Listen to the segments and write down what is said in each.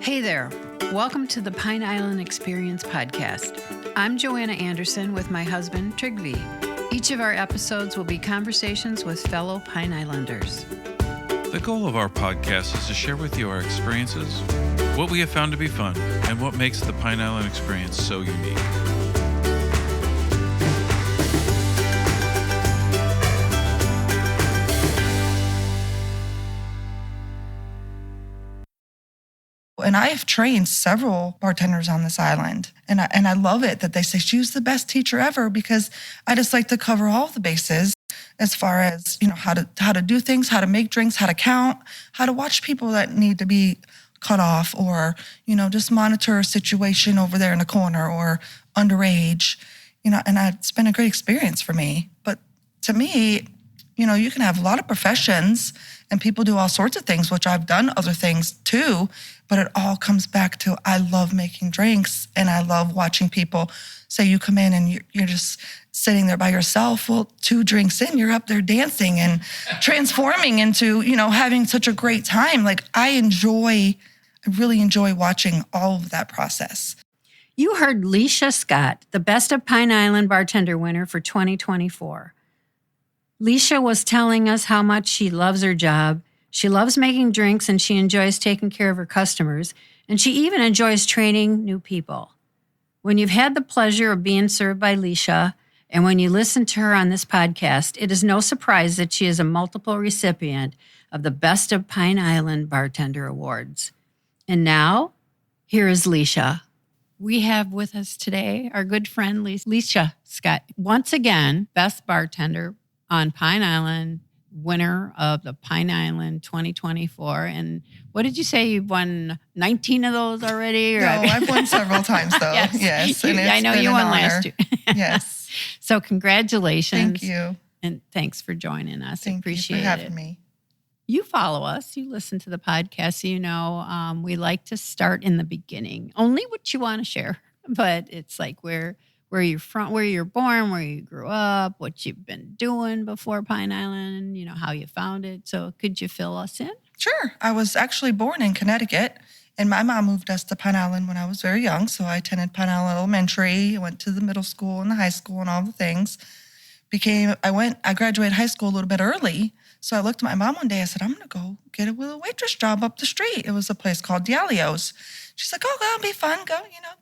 Hey there. Welcome to the Pine Island Experience podcast. I'm Joanna Anderson with my husband, Trygve. Each of our episodes will be conversations with fellow Pine Islanders. The goal of our podcast is to share with you our experiences, what we have found to be fun, and what makes the Pine Island experience so unique. And I have trained several bartenders on this island. And I love it that they say she was the best teacher ever, because I just like to cover all the bases as far as, how to do things, how to make drinks, how to count, how to watch people that need to be cut off, or, just monitor a situation over there in the corner or underage, and it's been a great experience for me. But to me, you can have a lot of professions and people do all sorts of things, which I've done other things too, but it all comes back to I love making drinks and I love watching people. Say you come in and you're just sitting there by yourself. Well, 2 drinks in, you're up there dancing and transforming into, having such a great time. Like I really enjoy watching all of that process. You heard Lecia Scott, the Best of Pine Island Bartender winner for 2024. Lecia was telling us how much she loves her job. She loves making drinks and she enjoys taking care of her customers. And she even enjoys training new people. When you've had the pleasure of being served by Lecia, and when you listen to her on this podcast, it is no surprise that she is a multiple recipient of the Best of Pine Island Bartender Awards. And now, here is Lecia. We have with us today our good friend Lecia Scott. Once again, Best Bartender on Pine Island, winner of the Pine Island 2024. And what did you say? You've won 19 of those already? No, I've won several times though. Yes. And I know you won last year. Yes. So congratulations. Thank you. And thanks for joining us. Thank Appreciate you for having me. You follow us. You listen to the podcast. So we like to start in the beginning. Only what you want to share. But it's like where you're from, where you're born, where you grew up, what you've been doing before Pine Island, how you found it. So could you fill us in? Sure. I was actually born in Connecticut, and my mom moved us to Pine Island when I was very young. So I attended Pine Island Elementary, went to the middle school and the high school and all the things. I graduated high school a little bit early. So I looked at my mom one day. I said, I'm going to go get a waitress job up the street. It was a place called Dialio's. She's like, oh, that'll be fun. Go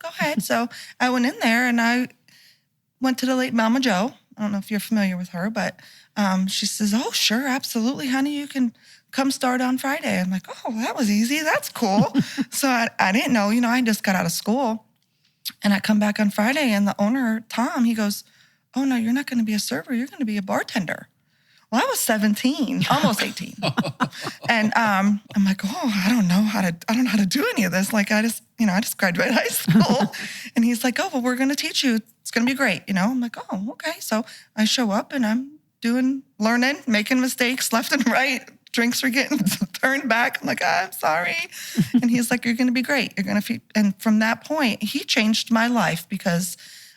ahead. So I went in there and I went to the late Mama Jo. I don't know if you're familiar with her, but she says, oh, sure, absolutely, honey. You can come start on Friday. I'm like, oh, that was easy. That's cool. So I didn't know, I just got out of school. And I come back on Friday and the owner, Tom, he goes, oh, no, you're not going to be a server. You're going to be a bartender. Well, I was 17, almost 18. And I'm like, oh, I don't know how to do any of this. Like I just graduated high school. And he's like, oh, well, we're going to teach you. It's going to be great. I'm like, oh, okay. So I show up and I'm learning, making mistakes left and right. Drinks are getting turned back. I'm like, I'm sorry. And he's like, you're going to be great. You're going to and from that point, he changed my life, because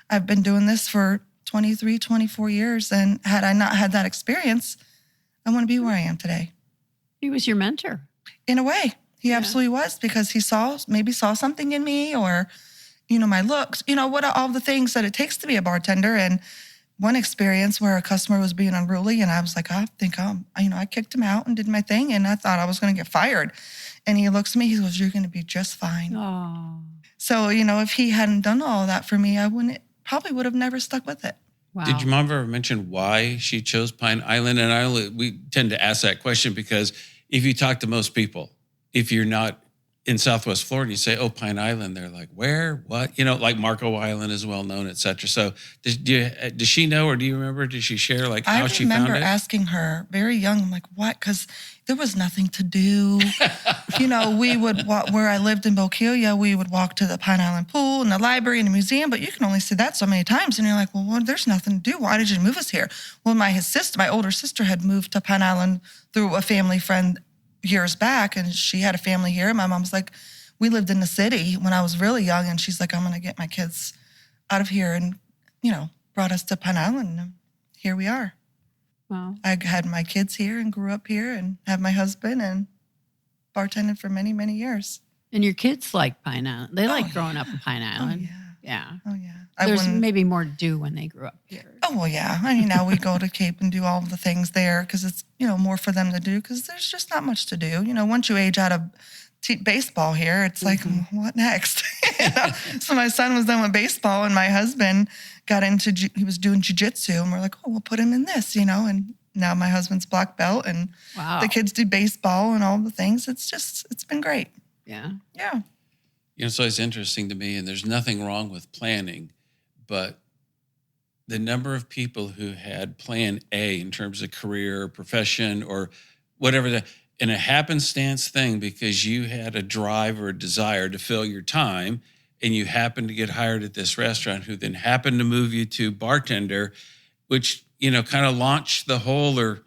I've been doing this for 23, 24 years. And had I not had that experience, I wouldn't be where I am today. He was your mentor. In a way, he absolutely was, because he saw something in me, or, my looks, what all the things that it takes to be a bartender. And one experience where a customer was being unruly, and I was like, I kicked him out and did my thing, and I thought I was going to get fired. And he looks at me, he goes, you're going to be just fine. Oh. So, if he hadn't done all of that for me, I probably would have never stuck with it. Wow. Did your mom ever mention why she chose Pine Island? And we tend to ask that question because if you talk to most people, if you're not in Southwest Florida, you say, oh, Pine Island. They're like, where, what? Like Marco Island is well known, et cetera. So does she know, or do you remember, did she share how she found it? I remember asking her very young, I'm like, what? Because there was nothing to do. We would walk, where I lived in Bokeelia, we would walk to the Pine Island pool and the library and the museum, but you can only see that so many times. And you're like, well, there's nothing to do. Why did you move us here? Well, my older sister had moved to Pine Island through a family friend years back, and she had a family here. My mom's like, we lived in the city when I was really young, and she's like, I'm going to get my kids out of here, and, brought us to Pine Island, and here we are. Wow. I had my kids here and grew up here and have my husband and bartended for many, many years. And your kids like Pine Island. They like growing up in Pine Island. Yeah. Oh, yeah. There's maybe more to do when they grew up here. Oh, well, yeah. I mean, now we go to Cape and do all of the things there because it's, more for them to do because there's just not much to do. Once you age out of baseball here, it's like, what next? So my son was done with baseball and my husband got into, he was doing jiu-jitsu and we're like, oh, we'll put him in this, and now my husband's black belt and the kids do baseball and all the things. It's been great. Yeah. Yeah. So it's interesting to me, and there's nothing wrong with planning, but the number of people who had plan A in terms of career, profession, or whatever, in a happenstance thing because you had a drive or a desire to fill your time and you happened to get hired at this restaurant who then happened to move you to bartender, which, kind of launched the whole or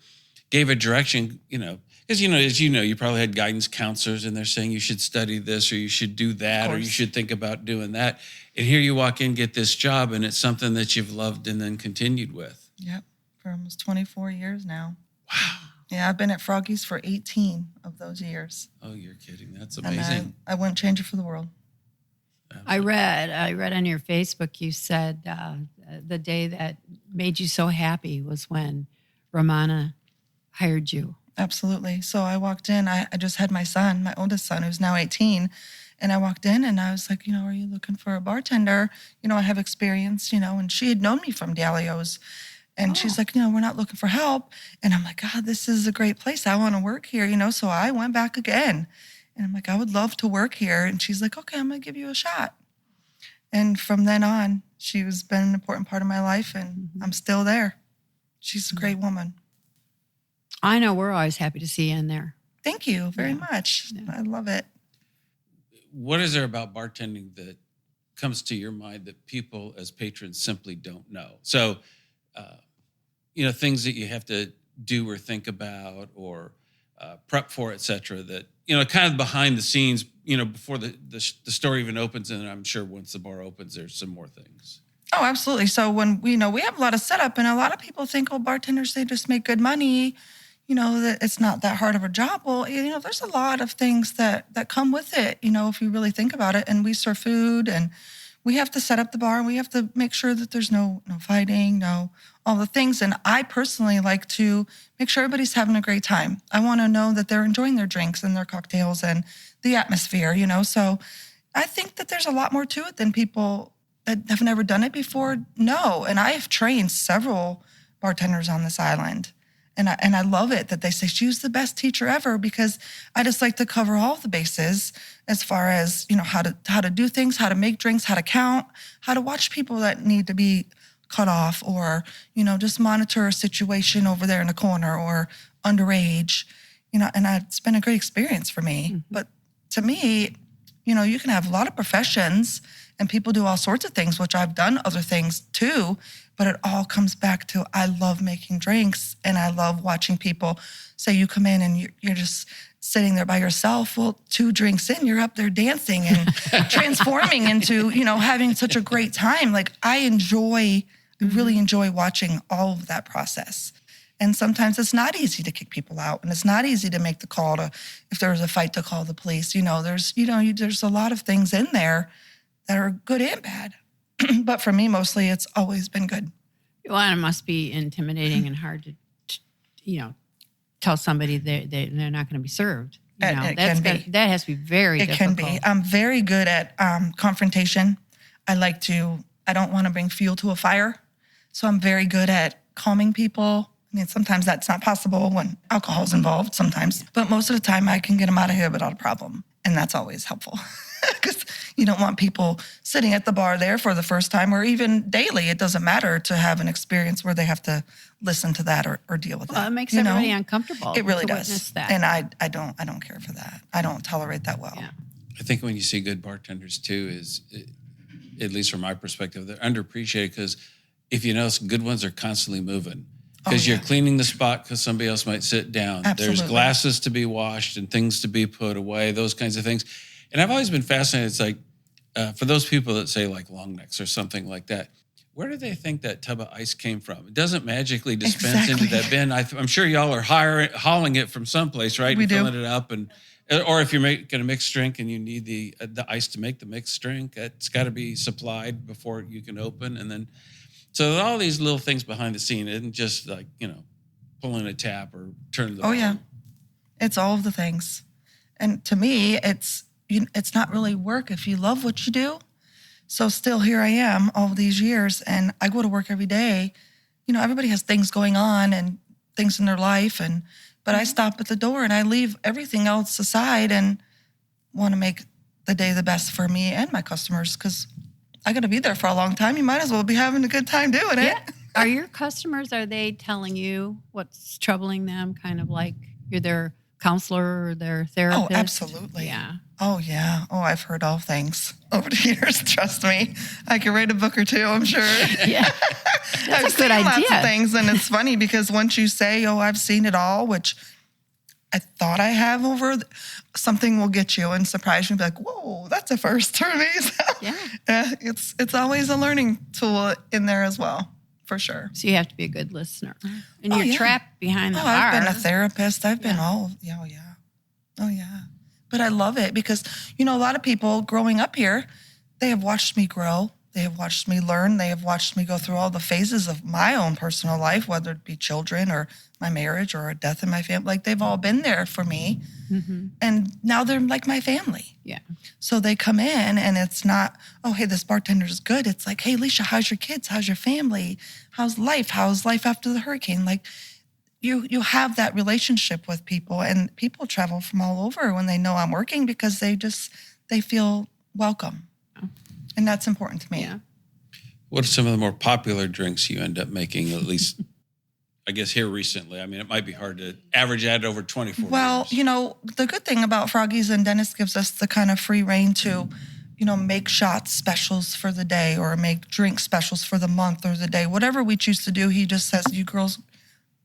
gave a direction, because, as you probably had guidance counselors and they're saying you should study this or you should do that or you should think about doing that. And here you walk in, get this job, and it's something that you've loved and then continued with. Yep, for almost 24 years now. Wow. Yeah, I've been at Froggy's for 18 of those years. Oh, you're kidding. That's amazing. And I wouldn't change it for the world. Absolutely. I read on your Facebook, you said the day that made you so happy was when Romana hired you. Absolutely. So I walked in, I just had my son, my oldest son, who's now 18. And I walked in and I was like, are you looking for a bartender? I have experience, and she had known me from Dalio's. And she's like, we're not looking for help. And I'm like, God, this is a great place. I want to work here, So I went back again. And I'm like, I would love to work here. And she's like, okay, I'm going to give you a shot. And from then on, she's been an important part of my life. And I'm still there. She's a great woman. I know we're always happy to see you in there. Thank you very much. Yeah. I love it. What is there about bartending that comes to your mind that people as patrons simply don't know? So, things that you have to do or think about or prep for, et cetera, that, kind of behind the scenes, before the story even opens. And I'm sure once the bar opens, there's some more things. Oh, absolutely. So when, we have a lot of setup and a lot of people think, bartenders, they just make good money, that it's not that hard of a job. Well, there's a lot of things that come with it, if you really think about it. And we serve food and we have to set up the bar and we have to make sure that there's no fighting, all the things. And I personally like to make sure everybody's having a great time. I want to know that they're enjoying their drinks and their cocktails and the atmosphere, So I think that there's a lot more to it than people that have never done it before know. And I have trained several bartenders on this island. And I love it that they say she was the best teacher ever because I just like to cover all the bases as far as, how to do things, how to make drinks, how to count, how to watch people that need to be cut off or, just monitor a situation over there in the corner or underage, and it's been a great experience for me. Mm-hmm. But to me, you can have a lot of professions and people do all sorts of things, which I've done other things too, but it all comes back to I love making drinks and I love watching people. Say you come in and you're just sitting there by yourself. Well, 2 drinks in, you're up there dancing and transforming into, having such a great time. Like I really enjoy watching all of that process. And sometimes it's not easy to kick people out and it's not easy to make the call to, if there's a fight, to call the police. There's a lot of things in there that are good and bad. But for me, mostly, it's always been good. Well, and it must be intimidating and hard to tell somebody they're not going to be served. It can be. That has to be very difficult. It can be. I'm very good at confrontation. I don't want to bring fuel to a fire. So I'm very good at calming people. I mean, sometimes that's not possible when alcohol is involved sometimes. But most of the time, I can get them out of here without a problem. And that's always helpful. Because you don't want people sitting at the bar there for the first time or even daily. It doesn't matter to have an experience where they have to listen to that or deal with that. It makes everybody uncomfortable. It really to does. Witness that. And I don't care for that. I don't tolerate that well. Yeah. I think when you see good bartenders too at least from my perspective, they're underappreciated because if you notice, good ones are constantly moving. Because you're cleaning the spot because somebody else might sit down. Absolutely. There's glasses to be washed and things to be put away, those kinds of things. And I've always been fascinated. It's like, for those people that say like long necks or something like that, where do they think that tub of ice came from? It doesn't magically dispense into that bin. I'm sure y'all are hauling it from someplace, right? We and do. filling it up and Or if you're making a mixed drink and you need the ice to make the mixed drink, it's got to be supplied before you can open. And then, so all these little things behind the scene isn't just like, pulling a tap or turning the yeah. It's all of the things. And to me, it's not really work if you love what you do. So still here I am all these years, and I go to work every day. Everybody has things going on and things in their life, but I stop at the door and I leave everything else aside and want to make the day the best for me and my customers, because I got to be there for a long time. You might as well be having a good time doing it. Yeah. Are your customers, are they telling you what's troubling them, kind of like you're their counselor or their therapist? Oh, absolutely. Yeah. Oh, yeah. Oh, I've heard all things over the years. Trust me. I could write a book or two, I'm sure. Yeah. That's a good idea. Lots of things. And it's funny because once you say, I've seen it all, which I thought I have something will get you and surprise you and be like, whoa, that's a first for me. So, yeah. It's always a learning tool in there as well, for sure. So you have to be a good listener. And you're trapped behind the bar. I've been a therapist. I've been Oh, yeah. But I love it because, a lot of people growing up here, they have watched me grow. They have watched me learn. They have watched me go through all the phases of my own personal life, whether it be children or my marriage or a death in my family. Like, they've all been there for me. Mm-hmm. And now they're like my family. Yeah. So they come in and it's not, oh, hey, this bartender is good. It's like, hey, Lecia, how's your kids? How's your family? How's life? How's life after the hurricane? Like, you have that relationship with people, and people travel from all over when they know I'm working because they feel welcome. Oh. And that's important to me. Yeah. What are some of the more popular drinks you end up making, at least, I guess, here recently? I mean, it might be hard to average that over 24 years. The good thing about Froggy's and Dennis gives us the kind of free reign to, make shot specials for the day or make drink specials for the month or the day. Whatever we choose to do, he just says, you girls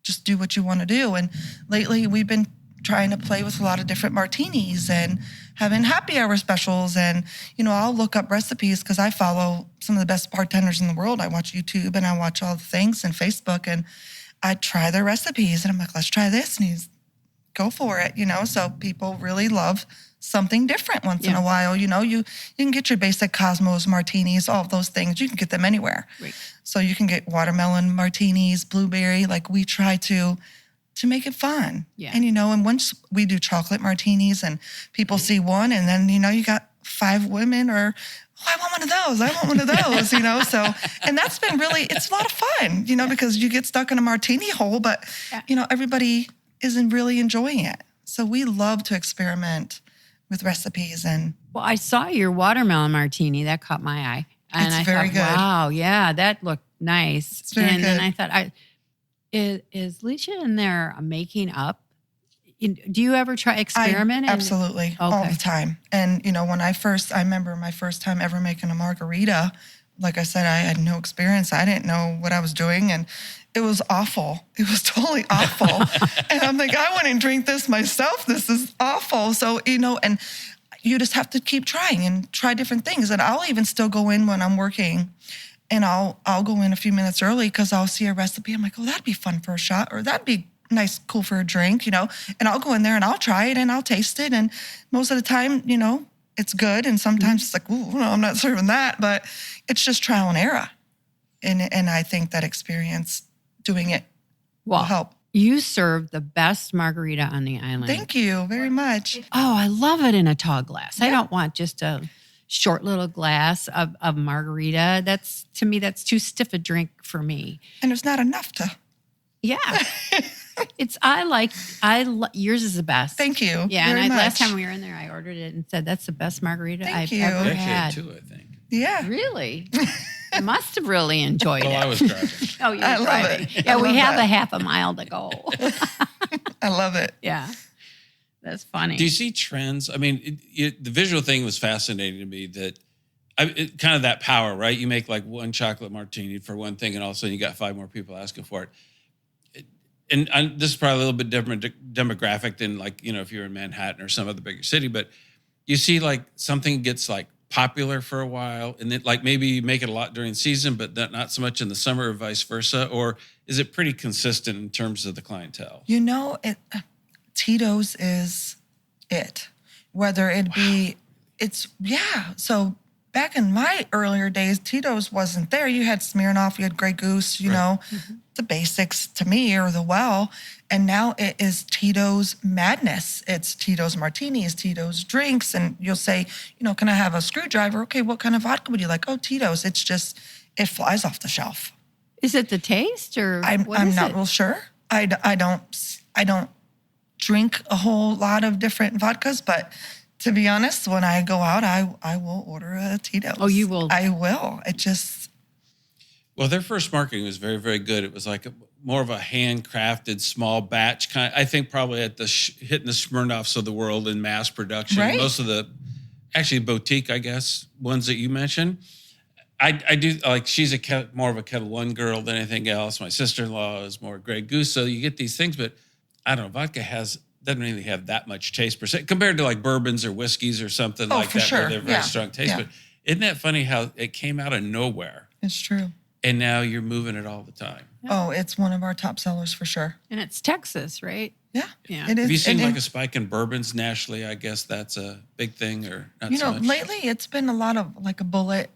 just do what you want to do. And lately we've been trying to play with a lot of different martinis and having happy hour specials. And, I'll look up recipes because I follow some of the best bartenders in the world. I watch YouTube and I watch all the things and Facebook, and I try their recipes and I'm like, let's try this. And he's go for it, So people really love something different once in a while. You can get your basic Cosmos martinis, all of those things. You can get them anywhere. Right. So you can get watermelon martinis, blueberry. Like, we try to make it fun. Yeah. And, and once we do chocolate martinis and people see one and then, you got 5 women or, I want one of those. I want one of those, So, and that's been it's a lot of fun, because you get stuck in a martini hole, but, everybody isn't really enjoying it. So we love to experiment with recipes. And well, I saw your watermelon martini. That caught my eye. And it's I very thought, good. Wow, yeah, that looked nice. It's very good. Then I thought, is Lecia in there making up? Do you ever try experiment? Absolutely, okay. All the time. And, when I remember my first time ever making a margarita, like I said, I had no experience. I didn't know what I was doing. And it was awful. It was totally awful. And I'm like, I want to drink this myself. This is awful. So, and you just have to keep trying and try different things. And I'll even still go in when I'm working, and I'll go in a few minutes early because I'll see a recipe. I'm like, oh, that'd be fun for a shot, or that'd be nice, cool for a drink, And I'll go in there and I'll try it and I'll taste it. And most of the time, it's good. And sometimes it's like, ooh, no, I'm not serving that. But it's just trial and error. And I think that experience doing it will help. You serve the best margarita on the island. Thank you very much. Oh, I love it in a tall glass. Yeah. I don't want just a short little glass of margarita. To me, that's too stiff a drink for me. And there's not enough to. Yeah. Yours is the best. Thank you. Yeah. Very And much. last time we were in there, I ordered it and said, that's the best margarita I've you. ever Actually had. Two, I think. Yeah. Really? I must have really enjoyed it. I was driving. Oh, you were I love driving. it. Yeah, I we love have that. a half a mile to go. I love it. Yeah. That's funny. Do you see trends? I mean, the visual thing was fascinating to me, that kind of that power, right? You make like one chocolate martini for one thing, and all of a sudden you got 5 more people asking for it. And this is probably a little bit different demographic than, like, if you're in Manhattan or some other bigger city, but you see like something gets like popular for a while, and then like maybe you make it a lot during season, but not so much in the summer, or vice versa? Or is it pretty consistent in terms of the clientele? Tito's is it. whether it be, So back in my earlier days, Tito's wasn't there. You had Smirnoff, you had Grey Goose, you know, the basics to me are the well. And now it is Tito's madness. It's Tito's martinis, Tito's drinks. And you'll say, you know, can I have a screwdriver? Okay, what kind of vodka would you like? Oh, Tito's. It's just, it flies off the shelf. Is it the taste or I'm not real sure. I don't drink a whole lot of different vodkas, but to be honest, when I go out, I will order a Tito's. Oh, you will? I will. It just... Well, their first marketing was very, very good. It was like more of a handcrafted small batch kind. I think probably at the hitting the Smirnoffs of the world in mass production. Right. Most of the actually boutique, I guess, ones that you mentioned. I do like she's more of a Kettle One girl than anything else. My sister-in-law is more Grey Goose. So you get these things, but I don't know. Vodka doesn't really have that much taste per se compared to like bourbons or whiskeys or something like for that. sure. Where they're very strong taste. Yeah. But isn't that funny how it came out of nowhere? It's true. And now you're moving it all the time. Oh, it's one of our top sellers for sure. And it's Texas, right? Yeah. Yeah. It is. Have you seen like a spike in bourbons nationally? I guess that's a big thing, or not You so know, much? lately it's been a lot of like a Bullet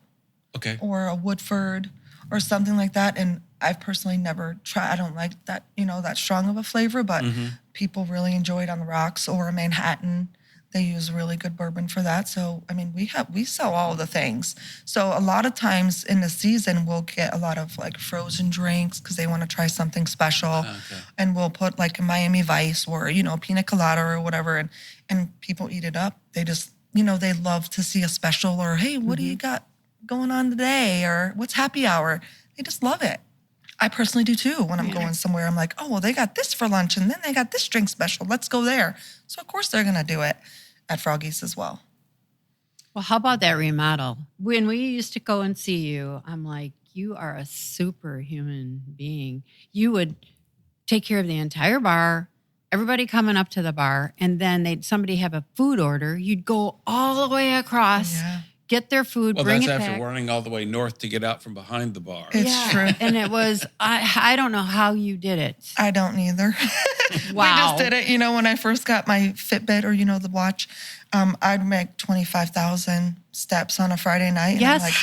Okay. or a Woodford or something like that. And I've personally never tried. I don't like that, you know, that strong of a flavor, but people really enjoy it on the rocks or a Manhattan. They use really good bourbon for that. So, I mean, we sell all of the things. So a lot of times in the season, we'll get a lot of like frozen drinks because they want to try something special. Okay. And we'll put like a Miami Vice or, you know, pina colada or whatever. And people eat it up. They just, you know, they love to see a special or, hey, what do you got going on today? Or what's happy hour? They just love it. I personally do too. When I'm going somewhere, I'm like, oh, well, they got this for lunch and then they got this drink special. Let's go there. So, of course, they're going to do it at Froggy's as well. Well, how about that remodel? When we used to go and see you, I'm like, you are a superhuman being. You would take care of the entire bar, everybody coming up to the bar, and then somebody have a food order. You'd go all the way across. Yeah. Get their food, Well, bring that's it after back. running all the way north to get out from behind the bar. It's true. And it was, I don't know how you did it. I don't either. Wow. We just did it. You know, when I first got my Fitbit or, you know, the watch, I'd make 25,000 steps on a Friday night. And Yes. I'm like,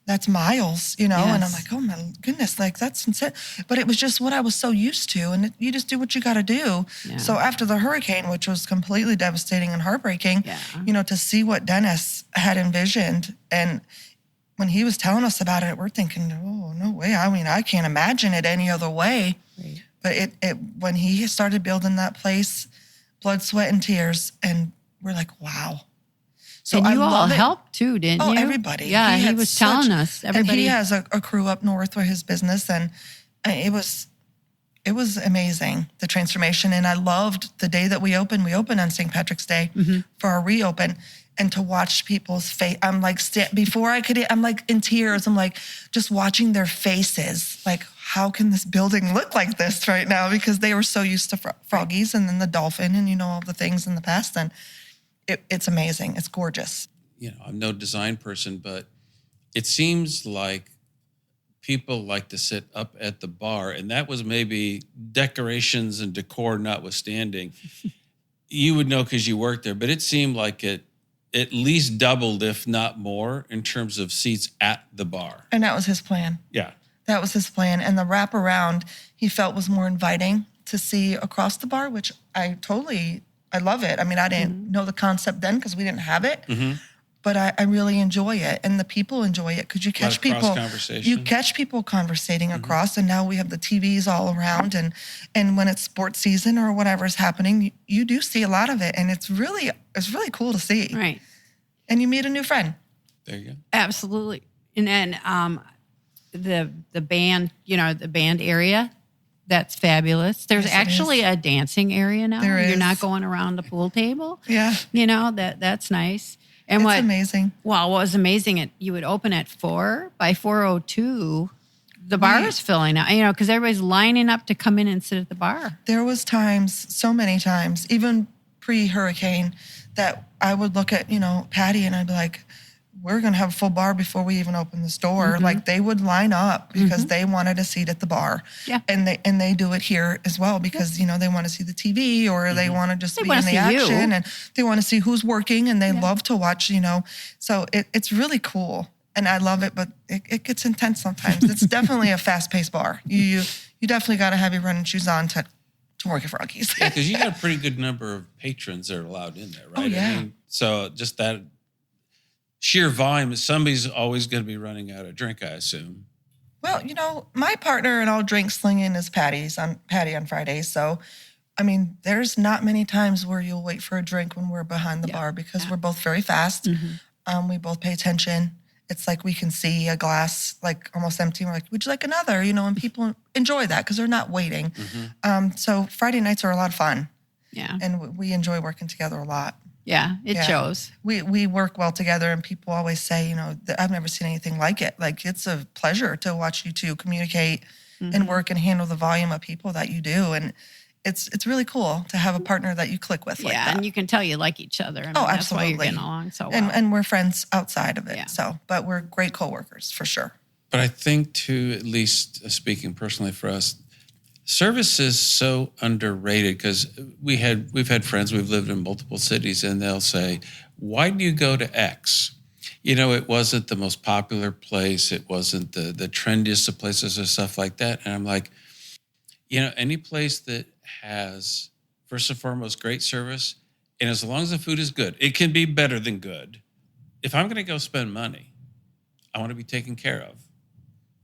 that's miles, you know? And I'm Yes. like, oh my goodness, like that's insane. But it was just what I was so used to. And you just do what you got to do. Yeah. So after the hurricane, which was completely devastating and heartbreaking, you know, to see what Dennis had envisioned. And when he was telling us about it, we're thinking, oh, no way. I mean, I can't imagine it any other way. Right. But it when he started building that place, blood, sweat, and tears, and we're like, wow. So And you I all love it. helped too, didn't Oh, you? everybody. Yeah, he had was telling us. And Everybody. he has a crew up north for his business, and it was amazing, the transformation. And I loved the day that we opened. We opened on St. Patrick's Day for our reopen. And to watch people's face, I'm like, I'm like in tears. I'm like, just watching their faces. Like, how can this building look like this right now? Because they were so used to Froggies and then the Dolphin and, you know, all the things in the past. And it's amazing. It's gorgeous. You know, I'm no design person, but it seems like people like to sit up at the bar, and that was maybe decorations and decor notwithstanding. You would know because you worked there, but it seemed like it at least doubled, if not more, in terms of seats at the bar. And that was his plan. Yeah. That was his plan. And the wraparound he felt was more inviting to see across the bar, which I love it. I mean, I didn't know the concept then because we didn't have it, but I really enjoy it. And the people enjoy it because you catch people conversating across. And now we have the TVs all around. And when it's sports season or whatever is happening, you do see a lot of it. And it's really cool to see. Right. And you meet a new friend. There you go. Absolutely. And then the band, you know, the band area, that's fabulous. There's Yes, it actually a dancing area now. There You're is. not going around the pool table. Yeah. You know, that's nice. And It's amazing. Well, what was amazing, you would open at 4. By 4:02, the bar is filling out, you know, because everybody's lining up to come in and sit at the bar. There was times, so many times, even pre-hurricane, that I would look at, you know, Patty and I'd be like, we're going to have a full bar before we even open this door. Like they would line up because they wanted a seat at the bar. Yeah. And they do it here as well because, you know, they want to see the TV or they want to just be in the action and they want to see who's working and they love to watch, you know. So it's really cool and I love it, but it gets intense sometimes. It's definitely a fast-paced bar. You definitely got to have your running shoes on to work at Froggy's. Yeah, because you got a pretty good number of patrons that are allowed in there, right? Oh, yeah. I mean, so just that sheer volume, somebody's always going to be running out of drink, I assume. Well, you know, my partner in all drink slinging is Patty on Fridays. So, I mean, there's not many times where you'll wait for a drink when we're behind the bar because we're both very fast. We both pay attention. It's like we can see a glass like almost empty. We're like, would you like another? You know, and people enjoy that because they're not waiting. So Friday nights are a lot of fun. Yeah. And we enjoy working together a lot. Yeah, it shows. We work well together and people always say, you know, I've never seen anything like it. Like it's a pleasure to watch you two communicate and work and handle the volume of people that you do. And it's really cool to have a partner that you click with like that. Yeah, and you can tell you like each other. I mean, absolutely. That's why you're getting along so well. And we're friends outside of it. So, but we're great coworkers for sure. But I think too, at least speaking personally for us, service is so underrated because we've had friends, we've lived in multiple cities and they'll say, why do you go to X? You know, it wasn't the most popular place. It wasn't the trendiest of places or stuff like that. And I'm like, you know, any place that has, first and foremost, great service, and as long as the food is good, it can be better than good. If I'm going to go spend money, I want to be taken care of.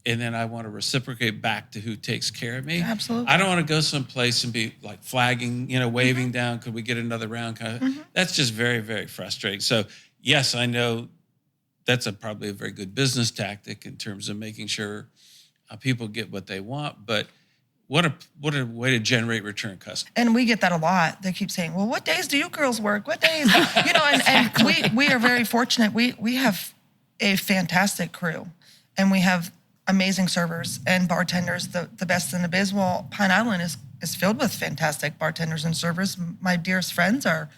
And then I want to reciprocate back to who takes care of me. Absolutely. I don't want to go someplace and be like flagging, you know, waving down, could we get another round? Kind of, that's just very, very frustrating. So, yes, I know that's probably a very good business tactic in terms of making sure people get what they want, but what a way to generate return customers. And we get that a lot. They keep saying, well, what days do you girls work? What days? You know, and we are very fortunate. We have a fantastic crew and we have amazing servers and bartenders, the best in the biz. Well, Pine Island is filled with fantastic bartenders and servers. My dearest friends are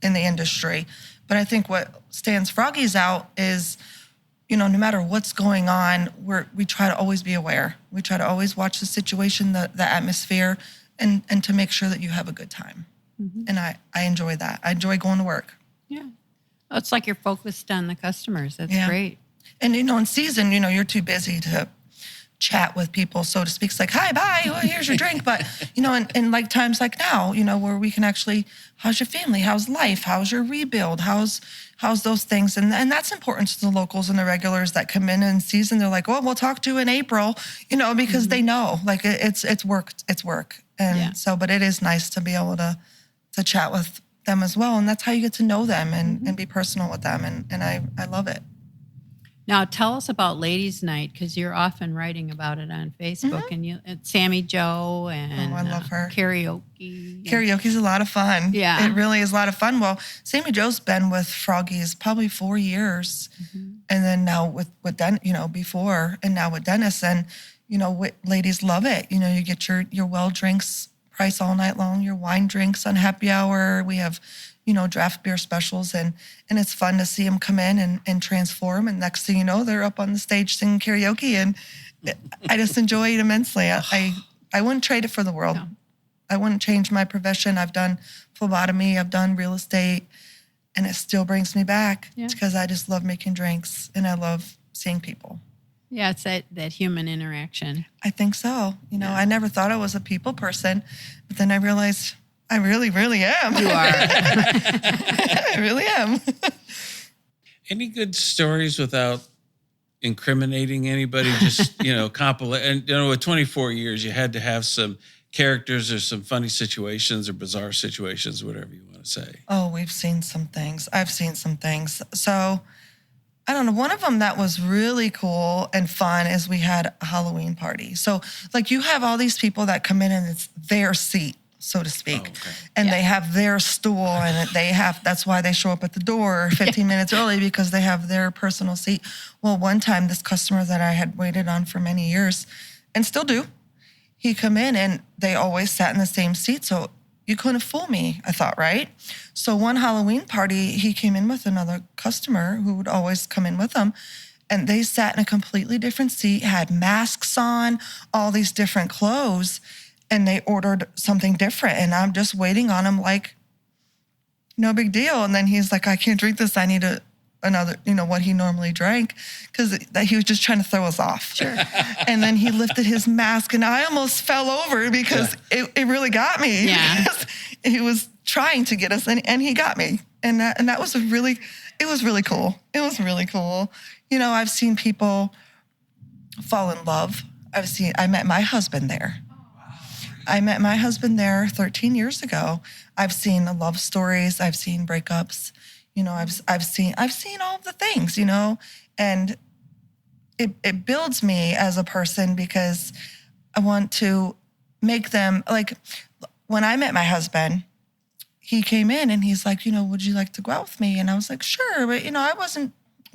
in the industry. But I think what stands Froggy's out is, you know, no matter what's going on, we try to always be aware. We try to always watch the situation, the atmosphere, and to make sure that you have a good time. And I enjoy that. I enjoy going to work. Yeah. Oh, it's like you're focused on the customers. That's great. And, you know, in season, you know, you're too busy to chat with people, so to speak. It's like, hi, bye, well, here's your drink. But, you know, in like times like now, you know, where we can actually, how's your family? How's life? How's your rebuild? How's those things? And that's important to the locals and the regulars that come in season. They're like, oh, we'll talk to you in April, you know, because they know, like, it's work. And so, but it is nice to be able to chat with them as well. And that's how you get to know them and be personal with them. And I love it. Now, tell us about Ladies' Night, because you're often writing about it on Facebook. And Sammy Jo and I love her. Karaoke. Karaoke's a lot of fun. Yeah. It really is a lot of fun. Well, Sammy Jo's been with Froggy's probably 4 years. And then now with you know, before, and now with Dennis. And, you know, ladies love it. You know, you get your well drinks price all night long, your wine drinks on happy hour. We have, you know, draft beer specials, and it's fun to see them come in and transform. And next thing you know, they're up on the stage singing karaoke, and I just enjoy it immensely. I wouldn't trade it for the world. No. I wouldn't change my profession. I've done phlebotomy, I've done real estate, and it still brings me back because I just love making drinks and I love seeing people. Yeah, it's that human interaction. I think so. You know, I never thought I was a people person, but then I realized I really, really am. You are. I really am. Any good stories without incriminating anybody? Just, you know, compilate. And, you know, with 24 years, you had to have some characters or some funny situations or bizarre situations, whatever you want to say. Oh, we've seen some things. I've seen some things. So, I don't know. One of them that was really cool and fun is we had a Halloween party. So, like, you have all these people that come in and it's their seat, so to speak. Oh, okay. And they have their stool, and that's why they show up at the door 15 minutes early, because they have their personal seat. Well, one time, this customer that I had waited on for many years, and still do, he come in and they always sat in the same seat. So You couldn't fool me, I thought, right? So one Halloween party, he came in with another customer who would always come in with him, and they sat in a completely different seat, had masks on, all these different clothes, and they ordered something different. And I'm just waiting on him like, no big deal. And then he's like, I can't drink this. I need another, what he normally drank, because he was just trying to throw us off. Sure. And then he lifted his mask, and I almost fell over because it really got me. Yeah. He was trying to get us, and he got me. And that was it was really cool. It was really cool. I've seen people fall in love. I met my husband there. I met my husband there 13 years ago. I've seen the love stories. I've seen breakups. I've seen all of the things, and it builds me as a person, because I want to make them, like, when I met my husband, he came in and he's like, would you like to go out with me? And I was like, sure. But,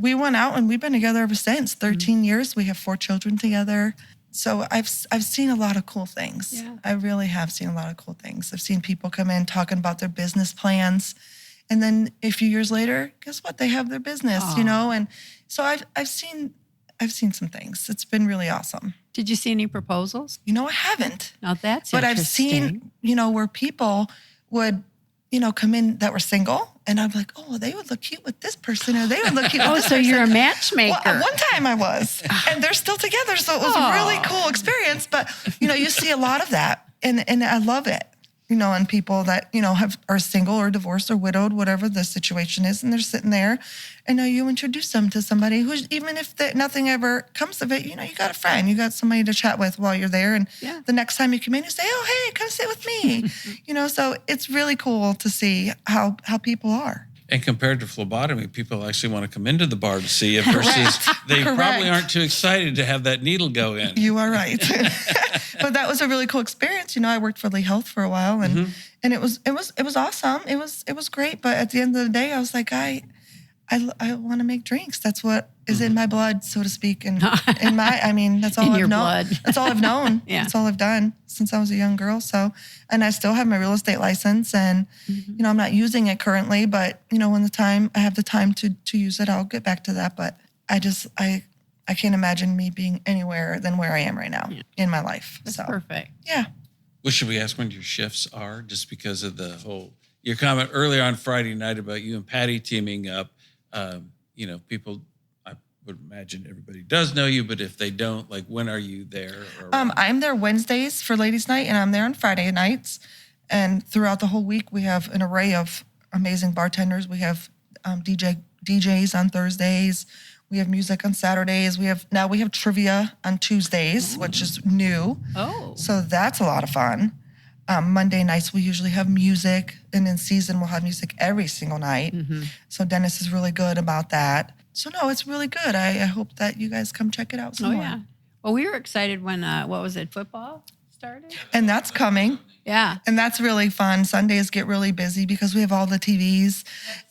we went out and we've been together ever since. 13 years. We have 4 children together. So I've seen a lot of cool things. Yeah. I really have seen a lot of cool things. I've seen people come in talking about their business plans. And then a few years later, guess what? They have their business, And so I've seen some things. It's been really awesome. Did you see any proposals? I haven't. Now that's But I've interesting. seen, where people would, come in that were single, and I'm like, oh, they would look cute with this person, or they would look cute with this so person. you're a matchmaker. Well, one time I was, and they're still together, so it was a really cool experience. But, you see a lot of that, and I love it. And people that, are single or divorced or widowed, whatever the situation is, and they're sitting there, and you introduce them to somebody who's, even if nothing ever comes of it, you got a friend, you got somebody to chat with while you're there. And the next time you come in, you say, oh, hey, come sit with me. So it's really cool to see how people are. And compared to phlebotomy, people actually want to come into the bar to see it versus they probably aren't too excited to have that needle go in. You are right. But that was a really cool experience. I worked for Lee Health for a while, and it was awesome. It was great. But at the end of the day, I was like, I want to make drinks. That's what is in my blood, so to speak. And that's all I've known. Blood. That's all I've known. Yeah. That's all I've done since I was a young girl. So, and I still have my real estate license, and I'm not using it currently, but when I have the time to use it, I'll get back to that. But I can't imagine me being anywhere than where I am right now in my life. That's so perfect. Yeah. Well, should we ask when your shifts are, just because of your comment earlier on Friday night about you and Patty teaming up? People, I would imagine everybody does know you, but if they don't, like, when are you there? I'm there Wednesdays for ladies' night, and I'm there on Friday nights. And throughout the whole week, we have an array of amazing bartenders. We have DJs on Thursdays. We have music on Saturdays. We have trivia on Tuesdays, which is new. Oh. So that's a lot of fun. Monday nights, we usually have music, and in season, we'll have music every single night. So Dennis is really good about that. So no, it's really good. I hope that you guys come check it out some more. Yeah. Well, we were excited when, football started? And that's coming. Yeah. And that's really fun. Sundays get really busy because we have all the TVs,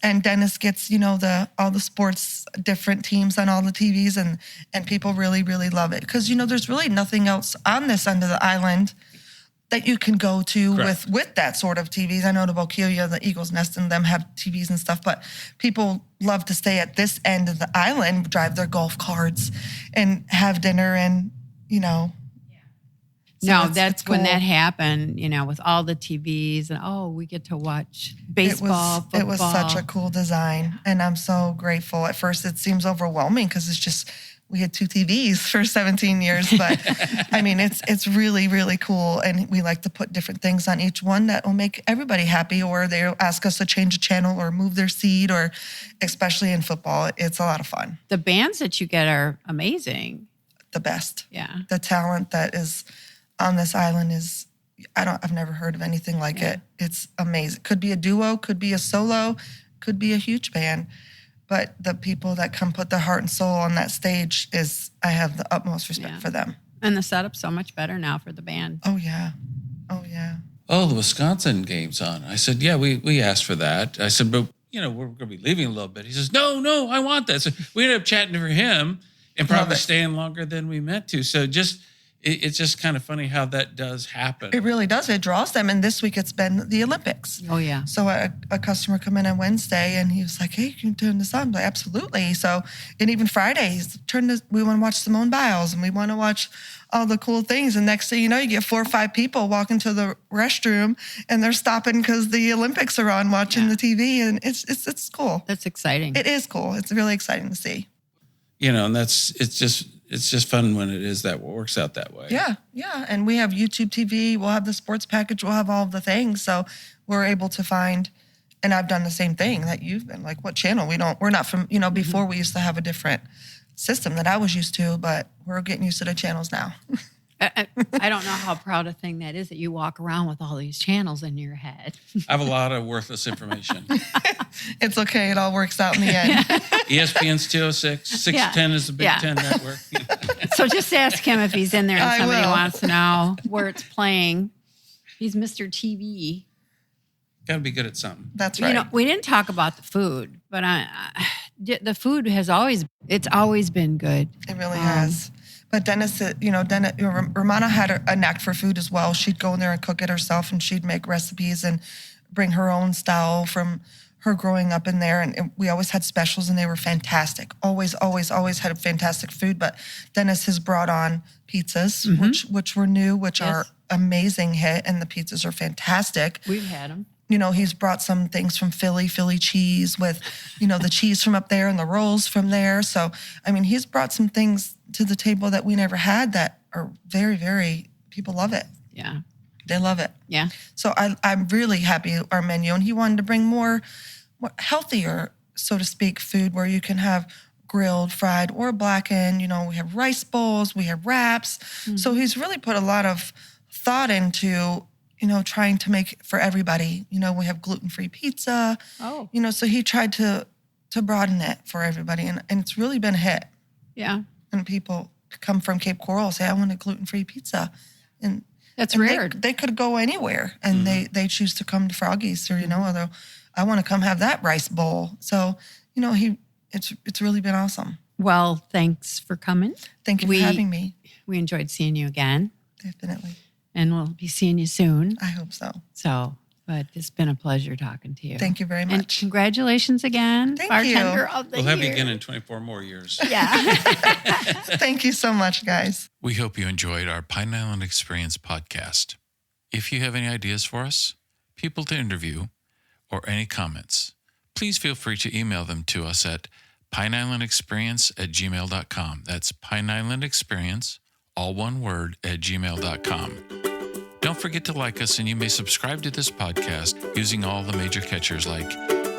and Dennis gets, all the sports, different teams on all the TVs, and people really, really love it. Because, there's really nothing else on this end of the island that you can go to with that sort of TVs. I know the Bokeelia, the Eagle's Nest, and them have TVs and stuff, but people love to stay at this end of the island, drive their golf carts, and have dinner, and, So that's cool. when that happened, with all the TVs, and we get to watch baseball, football. It was such a cool design, and I'm so grateful. At first, it seems overwhelming because it's just, we had 2 TVs for 17 years, but it's really, really cool. And we like to put different things on each one that will make everybody happy, or they'll ask us to change a channel or move their seat, or especially in football, it's a lot of fun. The bands that you get are amazing. The best. Yeah. The talent that is on this island is, I've never heard of anything like it. It's amazing. Could be a duo, could be a solo, could be a huge band. But the people that come put their heart and soul on that stage I have the utmost respect for them. And the setup's so much better now for the band. Oh, yeah. Oh, yeah. Oh, the Wisconsin game's on. I said, yeah, we asked for that. I said, but, we're going to be leaving a little bit. He says, no, I want that. So we ended up chatting for him and probably staying longer than we meant to. So just, it's just kind of funny how that does happen. It really does. It draws them. And this week it's been the Olympics. Oh, yeah. So a customer come in on Wednesday and he was like, hey, can you turn this on? I'm like, absolutely. So, and even Fridays, we want to watch Simone Biles and we want to watch all the cool things. And next thing you know, you get 4 or 5 people walking to the restroom and they're stopping because the Olympics are on watching the TV. And it's cool. That's exciting. It is cool. It's really exciting to see. And it's just fun when it is that works out that way. Yeah. And we have YouTube TV. We'll have the sports package. We'll have all of the things. So we're able to find, and I've done the same thing that you've been like, what channel? We're not from, before we used to have a different system that I was used to, but we're getting used to the channels now. I don't know how proud a thing that is that you walk around with all these channels in your head. I have a lot of worthless information. It's okay. It all works out in the end. ESPN's 206. 610 is the Big Ten network. So just ask him if he's in there and I somebody will. wants to know where it's playing. He's Mr. TV. Got to be good at something. That's right. We didn't talk about the food, but the food has always been good. It really has. But Dennis, Romana had a knack for food as well. She'd go in there and cook it herself, and she'd make recipes and bring her own style from her growing up in there. And we always had specials, and they were fantastic. Always had fantastic food. But Dennis has brought on pizzas, which were new, which are amazing hit, and the pizzas are fantastic. We've had them. He's brought some things from Philly cheese with, the cheese from up there and the rolls from there. So, he's brought some things to the table that we never had that are very, very, people love it. Yeah. They love it. Yeah. So I'm really happy with our menu. And he wanted to bring more healthier, so to speak, food where you can have grilled, fried, or blackened. We have rice bowls, we have wraps. Mm-hmm. So he's really put a lot of thought into trying to make it for everybody. We have gluten-free pizza. Oh. So he tried to broaden it for everybody. And it's really been a hit. Yeah. And people come from Cape Coral say, I want a gluten-free pizza. And that's rare. They could go anywhere and they choose to come to Froggy's or, although I want to come have that rice bowl. So, it's really been awesome. Well, thanks for coming. Thank you for having me. We enjoyed seeing you again. Definitely. And we'll be seeing you soon. I hope so. But it's been a pleasure talking to you. Thank you very much. And congratulations again, Thank Bartender you. of the We'll have year. you again in 24 more years. Yeah. Thank you so much, guys. We hope you enjoyed our Pine Island Experience podcast. If you have any ideas for us, people to interview, or any comments, please feel free to email them to us at pineislandexperience@gmail.com. That's pineislandexperience, all one word, @gmail.com. Don't forget to like us, and you may subscribe to this podcast using all the major catchers like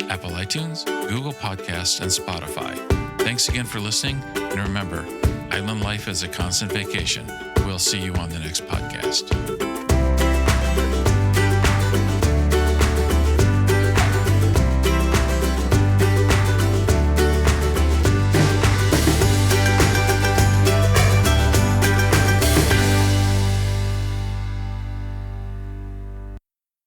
Apple iTunes, Google Podcasts, and Spotify. Thanks again for listening, and remember, island life is a constant vacation. We'll see you on the next podcast.